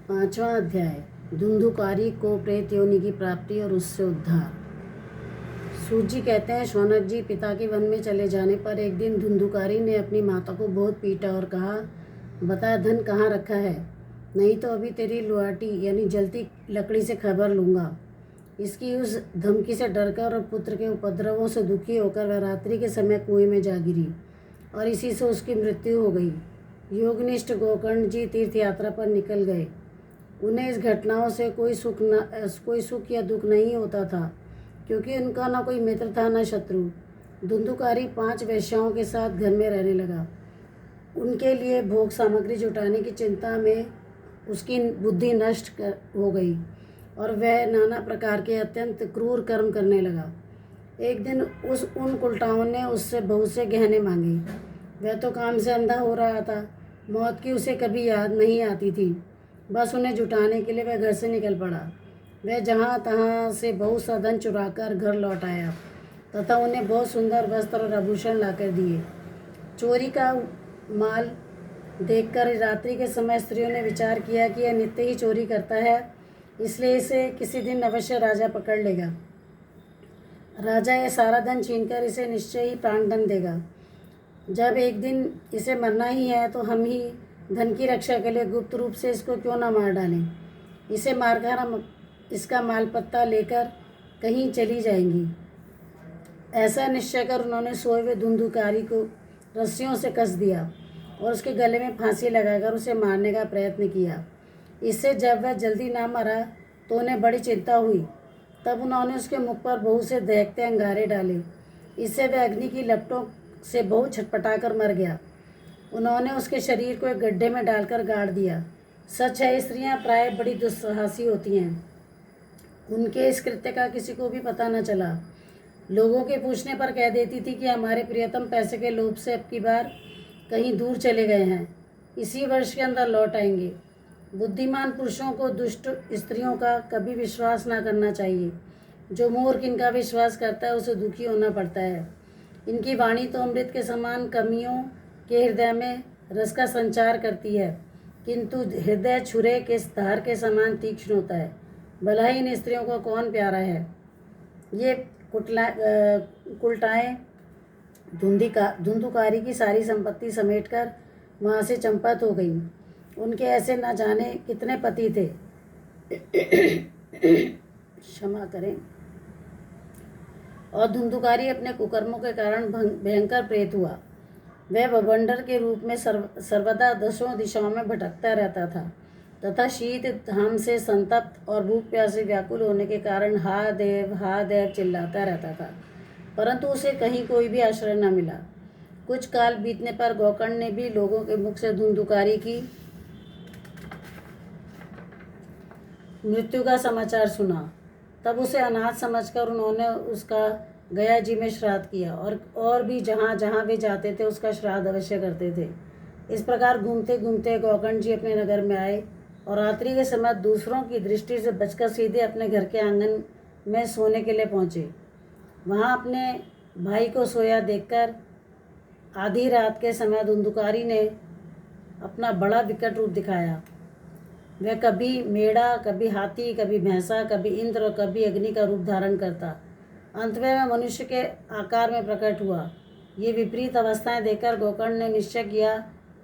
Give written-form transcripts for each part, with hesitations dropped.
पांचवा अध्याय। धुंधुकारी को प्रेत योनि की प्राप्ति और उससे उद्धार। सूत जी कहते हैं, शौनक जी, पिता के वन में चले जाने पर एक दिन धुंधुकारी ने अपनी माता को बहुत पीटा और कहा, बता धन कहाँ रखा है, नहीं तो अभी तेरी लुआटी यानी जलती लकड़ी से खबर लूँगा। इसकी उस धमकी से डरकर और पुत्र के उपद्रवों से दुखी होकर वह रात्रि के समय कुएं में जा गिरी और इसी से उसकी मृत्यु हो गई। योगनिष्ठ गोकर्ण जी तीर्थ यात्रा पर निकल गए। उन्हें इस घटनाओं से कोई सुख या दुख नहीं होता था, क्योंकि उनका न कोई मित्र था न शत्रु। धुंधुकारी 5 वेश्याओं के साथ घर में रहने लगा। उनके लिए भोग सामग्री जुटाने की चिंता में उसकी बुद्धि नष्ट हो गई और वह नाना प्रकार के अत्यंत क्रूर कर्म करने लगा। एक दिन उन उल्टाओं ने उससे बहुत से गहने मांगे। वह तो काम से अंधा हो रहा था, मौत की उसे कभी याद नहीं आती थी। बस उन्हें जुटाने के लिए वह घर से निकल पड़ा। वह जहाँ तहाँ से बहुत सा धन चुराकर घर लौट आया तथा उन्हें बहुत सुंदर वस्त्र और आभूषण लाकर दिए। चोरी का माल देखकर रात्रि के समय स्त्रियों ने विचार किया कि यह नित्य ही चोरी करता है, इसलिए इसे किसी दिन अवश्य राजा पकड़ लेगा। राजा यह सारा धन छीनकर इसे निश्चय ही प्राणदंड देगा। जब एक दिन इसे मरना ही है तो हम ही धन की रक्षा के लिए गुप्त रूप से इसको क्यों न मार डालें। इसे मारकर हम इसका माल पत्ता लेकर कहीं चली जाएंगी। ऐसा निश्चय कर उन्होंने सोए हुए धुंधुकारी को रस्सियों से कस दिया और उसके गले में फांसी लगाकर उसे मारने का प्रयत्न किया। इससे जब वह जल्दी ना मरा तो उन्हें बड़ी चिंता हुई। तब उन्होंने उसके मुख पर बहुत से दहकते अंगारे डाले। इससे वह अग्नि की लपटों से बहुत छटपटाकर मर गया। उन्होंने उसके शरीर को एक गड्ढे में डालकर गाड़ दिया। सच है, स्त्रियां प्राय बड़ी दुस्साहसी होती हैं। उनके इस कृत्य का किसी को भी पता न चला। लोगों के पूछने पर कह देती थी कि हमारे प्रियतम पैसे के लोभ से अब की बार कहीं दूर चले गए हैं, इसी वर्ष के अंदर लौट आएंगे। बुद्धिमान पुरुषों को दुष्ट स्त्रियों का कभी विश्वास ना करना चाहिए। जो मूर्ख इनका विश्वास करता है उसे दुखी होना पड़ता है। इनकी वाणी तो अमृत के समान कमियों के हृदय में रस का संचार करती है, किंतु हृदय छुरे के धार के समान तीक्ष्ण होता है। भला ही इन स्त्रियों को कौन प्यारा है। ये कुलटाएँ धुंधुकारी की सारी संपत्ति समेटकर वहाँ से चंपत हो गई। उनके ऐसे न जाने कितने पति थे। क्षमा करें। और धुंधुकारी अपने कुकर्मों के कारण भयंकर प्रेत हुआ। वह बवंडर के रूप में सर्वदा 10 दिशाओं में भटकता रहता था तथा शीत घाम से संतप्त और भूख प्यास से व्याकुल होने के कारण हा देव चिल्लाता रहता था, परंतु उसे कहीं कोई भी आश्रय न मिला। कुछ काल बीतने पर गोकर्ण ने भी लोगों के मुख से धुंधुकारी की मृत्यु का समाचार सुना। तब उसे अनाथ समझकर उन्होंने उसका गया जी में श्राद्ध किया और भी जहाँ जहाँ वे जाते थे उसका श्राद्ध अवश्य करते थे। इस प्रकार घूमते घूमते गोकर्ण जी अपने नगर में आए और रात्रि के समय दूसरों की दृष्टि से बचकर सीधे अपने घर के आंगन में सोने के लिए पहुँचे। वहाँ अपने भाई को सोया देखकर आधी रात के समय धुंधुकारी ने अपना बड़ा विकट रूप दिखाया। वह कभी मेढ़ा, कभी हाथी, कभी भैंसा, कभी इंद्र और कभी अग्नि का रूप धारण करता। अंत में वह मनुष्य के आकार में प्रकट हुआ। ये विपरीत अवस्थाएं देखकर गोकर्ण ने निश्चय किया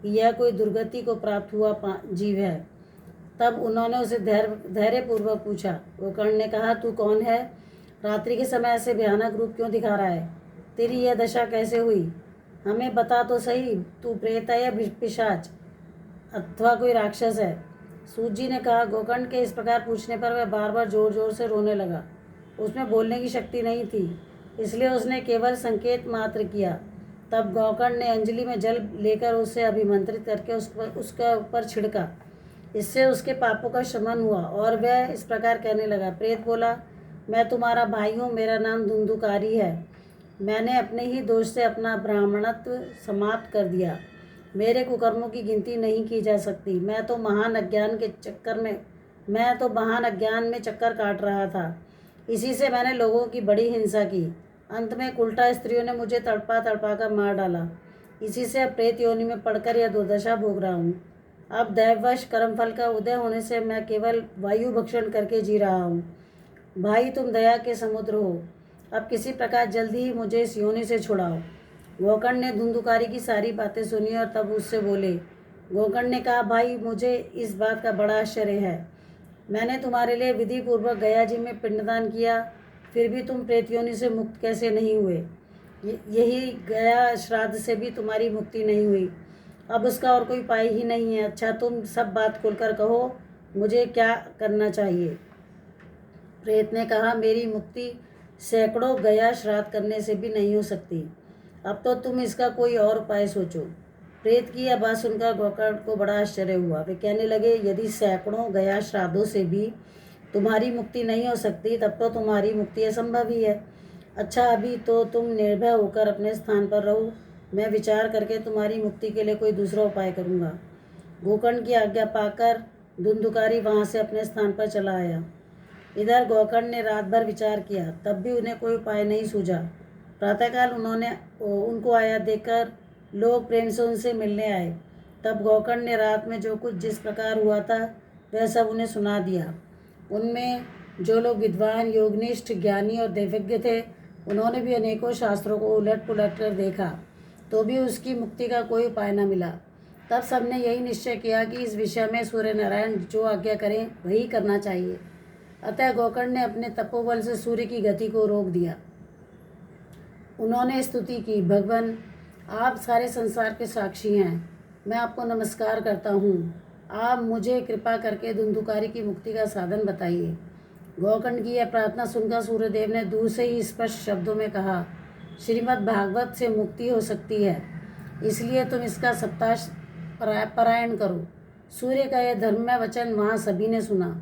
कि यह कोई दुर्गति को प्राप्त हुआ जीव है। तब उन्होंने उसे धैर्यपूर्वक पूछा। गोकर्ण ने कहा, तू कौन है? रात्रि के समय ऐसे भयानक रूप क्यों दिखा रहा है? तेरी यह दशा कैसे हुई? हमें बता तो सही, तू प्रेत है या पिशाच अथवा कोई राक्षस है? सूत जी ने कहा। गोकर्ण के इस प्रकार पूछने पर वह बार बार जोर जोर से रोने लगा। उसमें बोलने की शक्ति नहीं थी, इसलिए उसने केवल संकेत मात्र किया। तब गोकर्ण ने अंजलि में जल लेकर उसे अभिमंत्रित करके उसका ऊपर छिड़का। इससे उसके पापों का शमन हुआ और वह इस प्रकार कहने लगा। प्रेत बोला, मैं तुम्हारा भाई हूँ, मेरा नाम धुंधुकारी है। मैंने अपने ही दोष से अपना ब्राह्मणत्व समाप्त कर दिया। मेरे कुकर्मों की गिनती नहीं की जा सकती। मैं तो महान अज्ञान में चक्कर काट रहा था। इसी से मैंने लोगों की बड़ी हिंसा की। अंत में उल्टा स्त्रियों ने मुझे तड़पा कर मार डाला। इसी से अब प्रेत योनि में पड़कर यह दुर्दशा भोग रहा हूँ। अब दैववश कर्मफल का उदय होने से मैं केवल वायु भक्षण करके जी रहा हूँ। भाई तुम दया के समुद्र हो, अब किसी प्रकार जल्दी ही मुझे इस योनि से छुड़ाओ। गोकर्ण ने धुंधुकारी की सारी बातें सुनी और तब उससे बोले। गोकर्ण ने कहा, भाई मुझे इस बात का बड़ा आश्चर्य है। मैंने तुम्हारे लिए विधि पूर्वक गया जी में पिंडदान किया, फिर भी तुम प्रेत योनि से मुक्त कैसे नहीं हुए? यही गया श्राद्ध से भी तुम्हारी मुक्ति नहीं हुई। अब उसका और कोई उपाय ही नहीं है। अच्छा तुम सब बात खुलकर कहो, मुझे क्या करना चाहिए? प्रेत ने कहा, मेरी मुक्ति सैकड़ों गया श्राद्ध करने से भी नहीं हो सकती। अब तो तुम इसका कोई और उपाय सोचो। प्रेत की यह बात सुनकर गोकर्ण को बड़ा आश्चर्य हुआ। वे कहने लगे, यदि सैकड़ों गया श्राद्धों से भी तुम्हारी मुक्ति नहीं हो सकती, तब तो तुम्हारी मुक्ति असंभव ही है। अच्छा अभी तो तुम निर्भय होकर अपने स्थान पर रहो, मैं विचार करके तुम्हारी मुक्ति के लिए कोई दूसरा उपाय करूँगा। गोकर्ण की आज्ञा पाकर धुंधुकारी वहाँ से अपने स्थान पर चला आया। इधर गोकर्ण ने रात भर विचार किया, तब भी उन्हें कोई उपाय नहीं सूझा। प्रातःकाल उनको आया देखकर लोग प्रेम से उनसे मिलने आए। तब गोकर्ण ने रात में जो कुछ जिस प्रकार हुआ था वह सब उन्हें सुना दिया। उनमें जो लोग विद्वान, योगनिष्ठ, ज्ञानी और दैवज्ञ थे, उन्होंने भी अनेकों शास्त्रों को उलट पुलट कर देखा, तो भी उसकी मुक्ति का कोई उपाय न मिला। तब सबने यही निश्चय किया कि इस विषय में सूर्य नारायण जो आज्ञा करें वही करना चाहिए। अतः गोकर्ण ने अपने तपोबल से सूर्य की गति को रोक दिया। उन्होंने स्तुति की, भगवान आप सारे संसार के साक्षी हैं, मैं आपको नमस्कार करता हूँ। आप मुझे कृपा करके धुंधुकारी की मुक्ति का साधन बताइए। गोकर्ण की यह प्रार्थना सुनकर सूर्यदेव ने दूर से ही स्पष्ट शब्दों में कहा, श्रीमद् भागवत से मुक्ति हो सकती है, इसलिए तुम इसका सप्ताह पारायण करो। सूर्य का यह धर्ममय वचन वहाँ सभी ने सुना।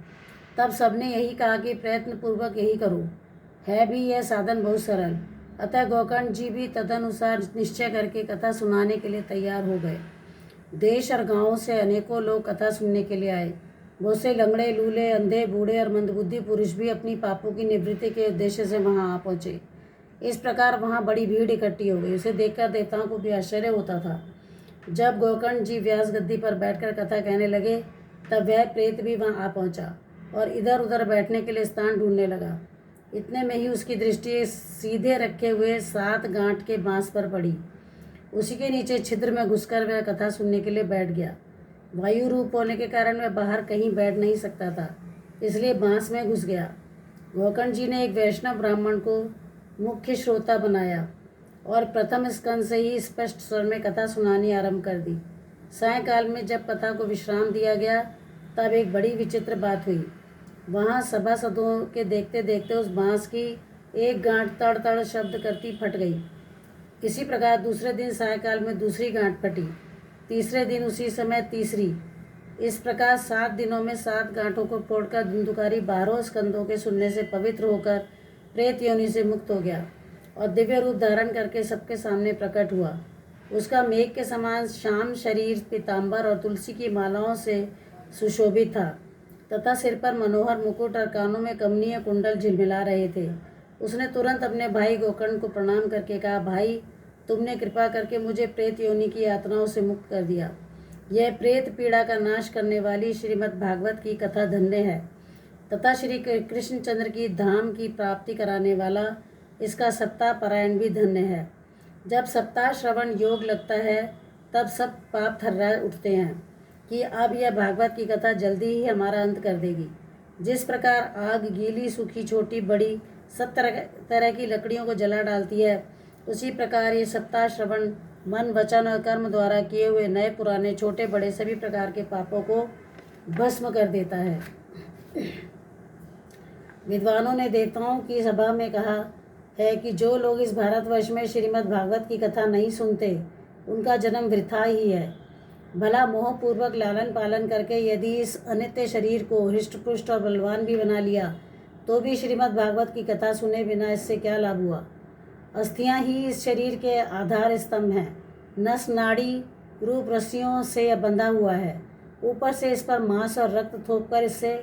तब सबने यही कहा कि प्रयत्न पूर्वक यही करो। है भी यह साधन बहुत सरल। अतः गोकर्ण जी भी तदनुसार निश्चय करके कथा सुनाने के लिए तैयार हो गए। देश और गांवों से अनेकों लोग कथा सुनने के लिए आए। बहुत से लंगड़े, लूले, अंधे, बूढ़े और मंदबुद्धि पुरुष भी अपनी पापों की निवृत्ति के उद्देश्य से वहां आ पहुंचे। इस प्रकार वहां बड़ी भीड़ इकट्ठी हो गई। उसे देखकर देवताओं को भी आश्चर्य होता था। जब गोकर्ण जी व्यास गद्दी पर बैठकर कथा कहने लगे, तब वह प्रेत भी वहां आ पहुंचा और इधर उधर बैठने के लिए स्थान ढूंढने लगा। इतने में ही उसकी दृष्टि सीधे रखे हुए 7 गांठ के बांस पर पड़ी। उसी के नीचे छिद्र में घुसकर वह कथा सुनने के लिए बैठ गया। वायु रूप होने के कारण वह बाहर कहीं बैठ नहीं सकता था, इसलिए बांस में घुस गया। गोकर्ण जी ने एक वैष्णव ब्राह्मण को मुख्य श्रोता बनाया और प्रथम स्कंद से ही स्पष्ट स्वर में कथा सुनानी आरंभ कर दी। सायंकाल में जब कथा को विश्राम दिया गया, तब एक बड़ी विचित्र बात हुई। वहाँ सभासदों के देखते देखते उस बांस की एक गांठ तड़ तड़ शब्द करती फट गई। इसी प्रकार दूसरे दिन सायंकाल में दूसरी गांठ फटी, तीसरे दिन उसी समय तीसरी। इस प्रकार 7 दिनों में 7 गांठों को फोड़कर धुंधुकारी 12 स्कंदों के सुनने से पवित्र होकर प्रेत योनि से मुक्त हो गया और दिव्य रूप धारण करके सबके सामने प्रकट हुआ। उसका मेघ के समान श्याम शरीर पीताम्बर और तुलसी की मालाओं से सुशोभित था तथा सिर पर मनोहर मुकुट और कानों में कमनीय कुंडल झिलमिला रहे थे। उसने तुरंत अपने भाई गोकर्ण को प्रणाम करके कहा, भाई तुमने कृपा करके मुझे प्रेत योनि की यातनाओं से मुक्त कर दिया। यह प्रेत पीड़ा का नाश करने वाली श्रीमद् भागवत की कथा धन्य है तथा श्री कृष्णचंद्र की धाम की प्राप्ति कराने वाला इसका सप्ताह पारायण भी धन्य है। जब सप्ताह श्रवण योग लगता है, तब सब पाप थर्रा उठते हैं कि अब यह भागवत की कथा जल्दी ही हमारा अंत कर देगी। जिस प्रकार आग गीली, सूखी, छोटी, बड़ी सब तरह की लकड़ियों को जला डालती है, उसी प्रकार ये सप्ताह श्रवण मन, वचन और कर्म द्वारा किए हुए नए पुराने छोटे बड़े सभी प्रकार के पापों को भस्म कर देता है। विद्वानों ने देवताओं की सभा में कहा है कि जो लोग इस भारतवर्ष में श्रीमद् भागवत की कथा नहीं सुनते, उनका जन्म वृथा ही है। भला मोहपूर्वक लालन पालन करके यदि इस अनित्य शरीर को हृष्ट पुष्ट और बलवान भी बना लिया, तो भी श्रीमद् भागवत की कथा सुने बिना इससे क्या लाभ हुआ? अस्थियां ही इस शरीर के आधार स्तंभ हैं। नस नाड़ी रूप रस्सियों से यह बंधा हुआ है। ऊपर से इस पर मांस और रक्त थोपकर इससे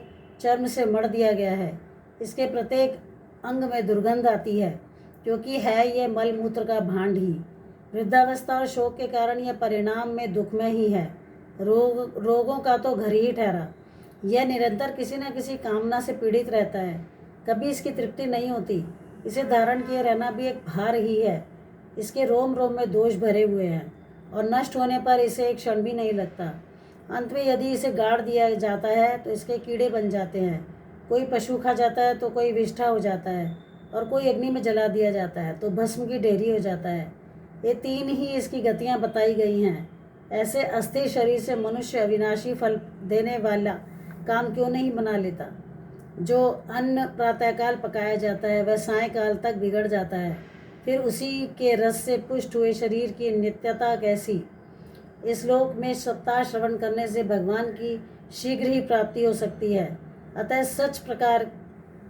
चर्म से मढ़ दिया गया है। इसके प्रत्येक अंग में दुर्गंध आती है, क्योंकि है यह मल मूत्र का भांड ही। वृद्धावस्था और शोक के कारण यह परिणाम में दुखमय ही है। रोगों का तो घर ही ठहरा। यह निरंतर किसी न किसी कामना से पीड़ित रहता है, कभी इसकी तृप्ति नहीं होती। इसे धारण किए रहना भी एक भार ही है। इसके रोम रोम में दोष भरे हुए हैं और नष्ट होने पर इसे एक क्षण भी नहीं लगता। अंत में यदि इसे गाड़ दिया जाता है तो इसके कीड़े बन जाते हैं। कोई पशु खा जाता है तो कोई विष्ठा हो जाता है और कोई अग्नि में जला दिया जाता है तो भस्म की ढेरी हो जाता है। ये 3 ही इसकी गतियाँ बताई गई हैं। ऐसे अस्थिर शरीर से मनुष्य अविनाशी फल देने वाला काम क्यों नहीं बना लेता। जो अन्न प्रातःकाल पकाया जाता है वह सायंकाल तक बिगड़ जाता है, फिर उसी के रस से पुष्ट हुए शरीर की नित्यता कैसी। इस लोक में सप्ताह श्रवण करने से भगवान की शीघ्र ही प्राप्ति हो सकती है। अतः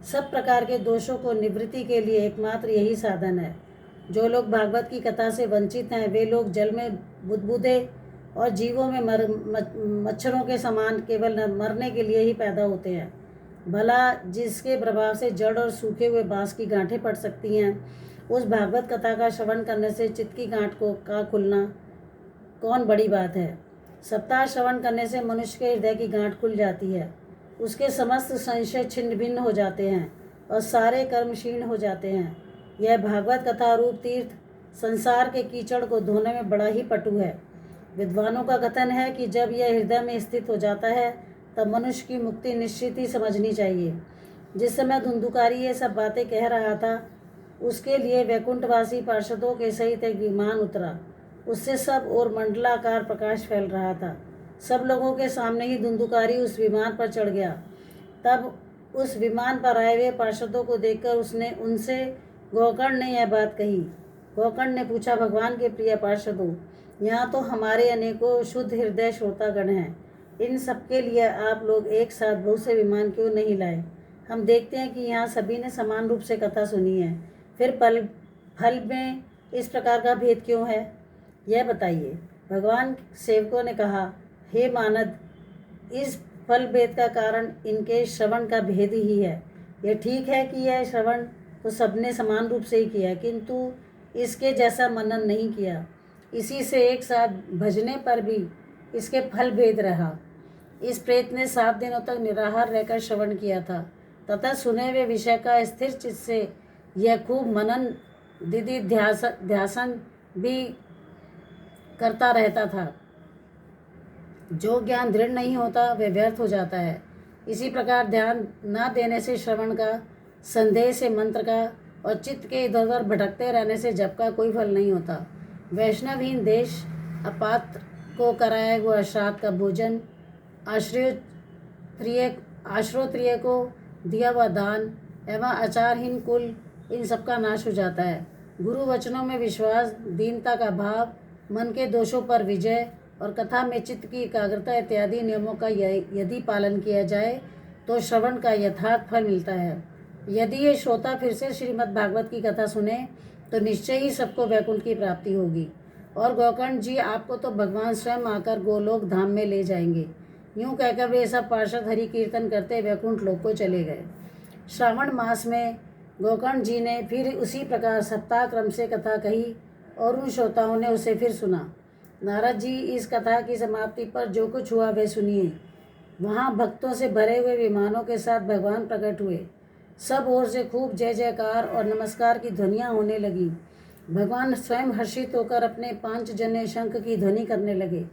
सब प्रकार के दोषों को निवृत्ति के लिए एकमात्र यही साधन है। जो लोग भागवत की कथा से वंचित हैं वे लोग जल में बुदबुदे और जीवों में मच्छरों के समान केवल मरने के लिए ही पैदा होते हैं। भला जिसके प्रभाव से जड़ और सूखे हुए बांस की गांठें पड़ सकती हैं, उस भागवत कथा का श्रवण करने से चित्त की गांठ का खुलना कौन बड़ी बात है। सप्ताह श्रवण करने से मनुष्य के हृदय की गांठ खुल जाती है, उसके समस्त संशय छिन्न भिन्न हो जाते हैं और सारे कर्म क्षीण हो जाते हैं। यह भागवत कथा रूप तीर्थ संसार के कीचड़ को धोने में बड़ा ही पटु है। विद्वानों का कथन है कि जब यह हृदय में स्थित हो जाता है तब मनुष्य की मुक्ति निश्चित ही समझनी चाहिए। जिस समय धुंधुकारी ये सब बातें कह रहा था उसके लिए वैकुंठवासी पार्षदों के सहित एक विमान उतरा। उससे सब और मंडलाकार प्रकाश फैल रहा था। सब लोगों के सामने ही धुंधुकारी उस विमान पर चढ़ गया। तब उस विमान पर आए हुए पार्षदों को देखकर उनसे गोकर्ण ने यह बात कही। गोकर्ण ने पूछा, भगवान के प्रिय पार्षदों, यहाँ तो हमारे अनेकों शुद्ध हृदय श्रोतागण हैं, इन सबके लिए आप लोग एक साथ बहुत से विमान क्यों नहीं लाए। हम देखते हैं कि यहाँ सभी ने समान रूप से कथा सुनी है, फिर फल में इस प्रकार का भेद क्यों है, यह बताइए। भगवान सेवकों ने कहा, हे मानद, इस फल भेद का कारण इनके श्रवण का भेद ही है। यह ठीक है कि यह श्रवण तो सबने समान रूप से ही किया, किंतु इसके जैसा मनन नहीं किया। इसी से एक साथ भजने पर भी इसके फल भेद रहा। इस प्रेत ने 7 दिनों तक निराहार रहकर श्रवण किया था तथा सुने हुए विषय का स्थिर चित्त से यह खूब मनन दिधि ध्यासन भी करता रहता था। जो ज्ञान दृढ़ नहीं होता वह व्यर्थ हो जाता है। इसी प्रकार ध्यान न देने से श्रवण का, संदेह से मंत्र का और चित्त के इधर उधर भटकते रहने से जप का कोई फल नहीं होता। वैष्णवहीन देश, अपात्र को कराया हुआ श्राद्ध का भोजन, आश्रोत्रिय को दिया हुआ दान एवं आचारहीन कुल, इन सब का नाश हो जाता है। गुरु वचनों में विश्वास, दीनता का भाव, मन के दोषों पर विजय और कथा में चित्त की एकाग्रता इत्यादि नियमों का यदि पालन किया जाए तो श्रवण का यथार्थ फल मिलता है। यदि ये श्रोता फिर से श्रीमद् भागवत की कथा सुने तो निश्चय ही सबको वैकुंठ की प्राप्ति होगी और गोकर्ण जी आपको तो भगवान स्वयं आकर गोलोक धाम में ले जाएंगे। यूँ कहकर वे सब पार्षद हरि कीर्तन करते वैकुंठ लोक को चले गए। श्रावण मास में गोकर्ण जी ने फिर उसी प्रकार सप्ताह क्रम से कथा कही और उन श्रोताओं ने उसे फिर सुना। नारद जी, इस कथा की समाप्ति पर जो कुछ हुआ वह सुनिए। वहाँ भक्तों से भरे हुए विमानों के साथ भगवान प्रकट हुए। सब ओर से खूब जय जयकार और नमस्कार की ध्वनियाँ होने लगी। भगवान स्वयं हर्षित होकर अपने 5 जने शंख की ध्वनि करने लगे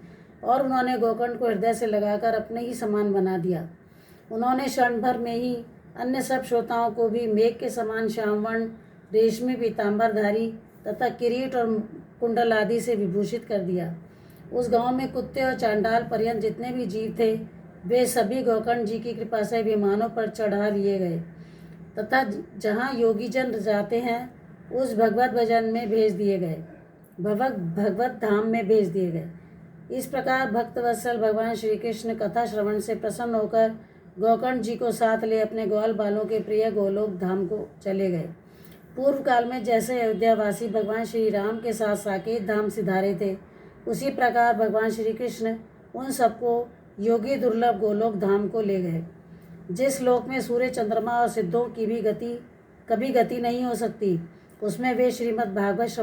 और उन्होंने गोकर्ण को हृदय से लगाकर अपने ही समान बना दिया। उन्होंने क्षण भर में ही अन्य सब श्रोताओं को भी मेघ के समान श्यामवर्ण, रेशमी पीताम्बरधारी तथा किरीट और कुंडल आदि से विभूषित कर दिया। उस गांव में कुत्ते और चांडाल पर्यंत जितने भी जीव थे वे सभी गोकर्ण जी की कृपा से विमानों पर चढ़ा लिए गए तथा जहाँ योगीजन जाते हैं उस भगवत भजन में भेज दिए गए, भगवत धाम में भेज दिए गए। इस प्रकार भक्त वत्सल भगवान श्री कृष्ण कथा श्रवण से प्रसन्न होकर गोकर्ण जी को साथ ले अपने ग्वाल बालों के प्रिय गोलोक धाम को चले गए। पूर्व काल में जैसे अयोध्यावासी भगवान श्री राम के साथ साकेत धाम सिधारे थे, उसी प्रकार भगवान श्री कृष्ण उन सबको योगी दुर्लभ गोलोक धाम को ले गए। जिस लोक में सूर्य, चंद्रमा और सिद्धों की भी कभी गति नहीं हो सकती, उसमें वे श्रीमद् भागवत